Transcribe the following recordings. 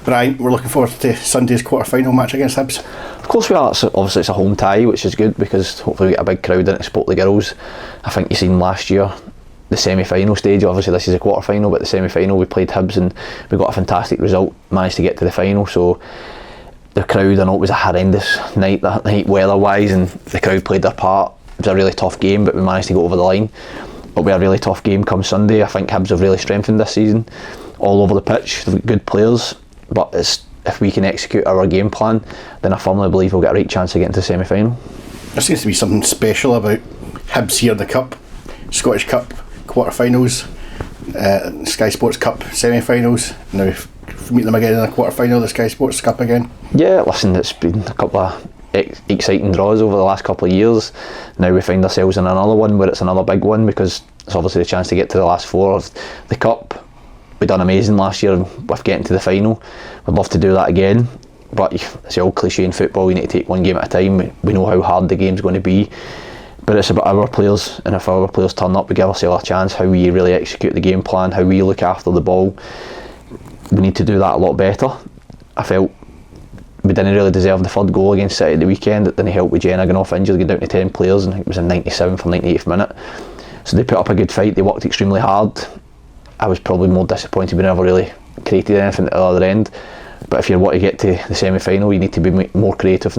Brian, we're looking forward to Sunday's quarter-final match against Hibs. Of course we are. Obviously it's a home tie, which is good because hopefully we get a big crowd in to support the girls. I think you seen last year the semi-final stage, obviously this is a quarter-final, but the semi-final we played Hibs and we got a fantastic result, managed to get to the final. So the crowd, I know it was a horrendous night that night weather-wise, and the crowd played their part. It was a really tough game, but we managed to go over the line. It'll be a really tough game come Sunday. I think Hibs have really strengthened this season all over the pitch. They've got good players, but if we can execute our game plan, then I firmly believe we'll get a right chance to get into the semi-final. There seems to be something special about Hibs here, the Cup, Scottish Cup quarter-finals, SkySports Cup semi-finals. Now if we meet them again in the quarter-final, the SkySports Cup again. Yeah, listen, it's been a couple of exciting draws over the last couple of years. Now we find ourselves in another one where it's another big one, because it's obviously the chance to get to the last four of the Cup. We done amazing last year with getting to the final. We'd love to do that again, but it's the old cliche in football, you need to take one game at a time. We know how hard the game's going to be, but it's about our players, and if our players turn up, we give ourselves a chance. How we really execute the game plan, how we look after the ball, we need to do that a lot better. I felt we didn't really deserve the third goal against City at the weekend. It didn't help with Jenna going off injured, going down to 10 players, and I think it was in 97th or 98th minute. So they put up a good fight, they worked extremely hard. I was probably more disappointed we never really created anything at the other end. But if you want to get to the semi-final, you need to be more creative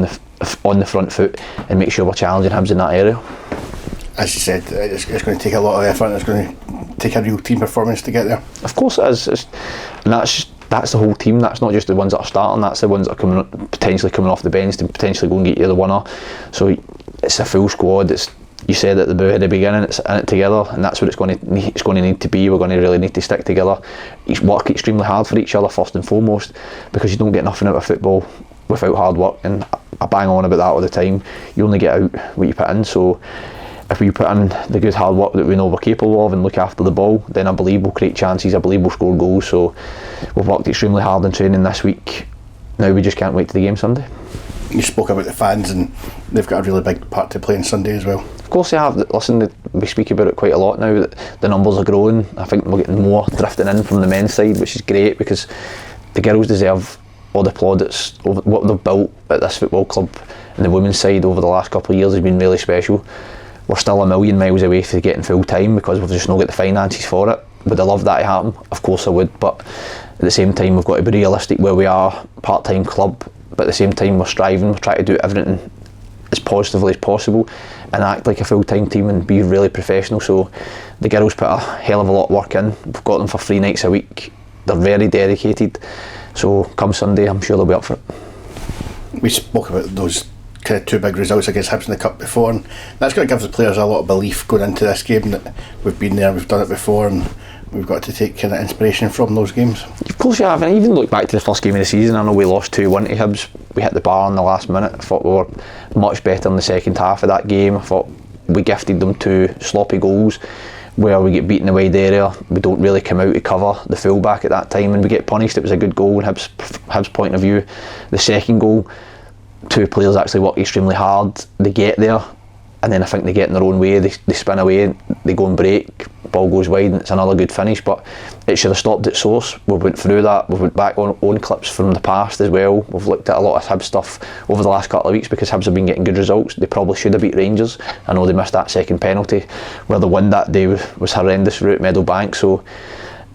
on the front foot and make sure we're challenging Hibs in that area. As you said, it's going to take a lot of effort, and it's going to take a real team performance to get there. Of course it is, and that's the whole team. That's not just the ones that are starting, that's the ones that are potentially coming off the bench to potentially go and get you the winner. So it's a full squad. You said at the very beginning, it's in it together, and that's what it's going to need to be. We're going to really need to stick together, work extremely hard for each other first and foremost, because you don't get nothing out of football without hard work, and I bang on about that all the time. You only get out what you put in. So if we put in the good hard work that we know we're capable of and look after the ball, then I believe we'll create chances, I believe we'll score goals. So we've worked extremely hard in training this week. Now we just can't wait to the game Sunday. You spoke about the fans, and they've got a really big part to play on Sunday as well. Of course they have. Listen, we speak about it quite a lot now, that the numbers are growing. I think we're getting more drifting in from the men's side, which is great, because the girls deserve all the plaudits over what they've built at this football club, and the women's side over the last couple of years has been really special. We're still a million miles away from getting full time because we've just not got the finances for it. Would I love that to happen? Of course I would, but at the same time we've got to be realistic where we are, part-time club, but at the same time we're striving, we're trying to do everything as positively as possible and act like a full-time team and be really professional. So the girls put a hell of a lot of work in. We've got them for 3 nights a week. They're very dedicated, so come Sunday I'm sure they'll be up for it. We spoke about those kind of 2 big results against Hibs in the Cup before, and that's going to give the players a lot of belief going into this game, that we've been there, we've done it before, and we've got to take kind of inspiration from those games. Of course you have, and even look back to the first game of the season. I know we lost 2-1 to Hibs. We hit the bar in the last minute. I thought we were much better in the second half of that game. I thought we gifted them 2 sloppy goals where we get beaten away the area. We don't really come out to cover the full back at that time, and we get punished. It was a good goal in Hibs' point of view. The second goal, 2 players actually work extremely hard. They get there, and then I think they get in their own way. They spin away, they go and break, ball goes wide, and it's another good finish. But it should have stopped at source. We went through that. We went back on own clips from the past as well. We've looked at a lot of Hibs stuff over the last couple of weeks because Hibs have been getting good results. They probably should have beat Rangers. I know they missed that second penalty where the win that day was horrendous through at Meadowbank. So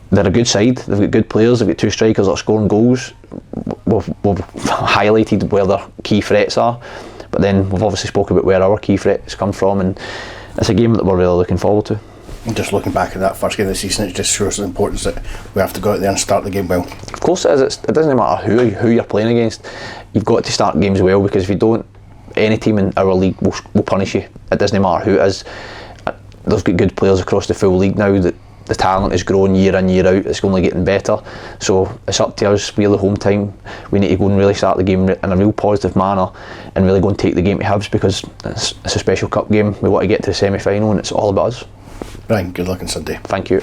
they're a good side. They've got good players. They've got 2 strikers that are scoring goals. We've highlighted where their key threats are, but then we've obviously spoken about where our key threats come from, and it's a game that we're really looking forward to. Just looking back at that first game of the season, it just shows the importance that we have to go out there and start the game well. Of course it is. It doesn't matter who you're playing against. You've got to start games well, because if you don't, any team in our league will punish you. It doesn't matter who it is. They've got good players across the full league now. That the talent is growing year in, year out. It's only getting better. So it's up to us. We're the home team. We need to go and really start the game in a real positive manner and really go and take the game to Hibs, because it's a special cup game. We want to get to the semi-final, and it's all about us. Brian, good luck on Sunday. Thank you.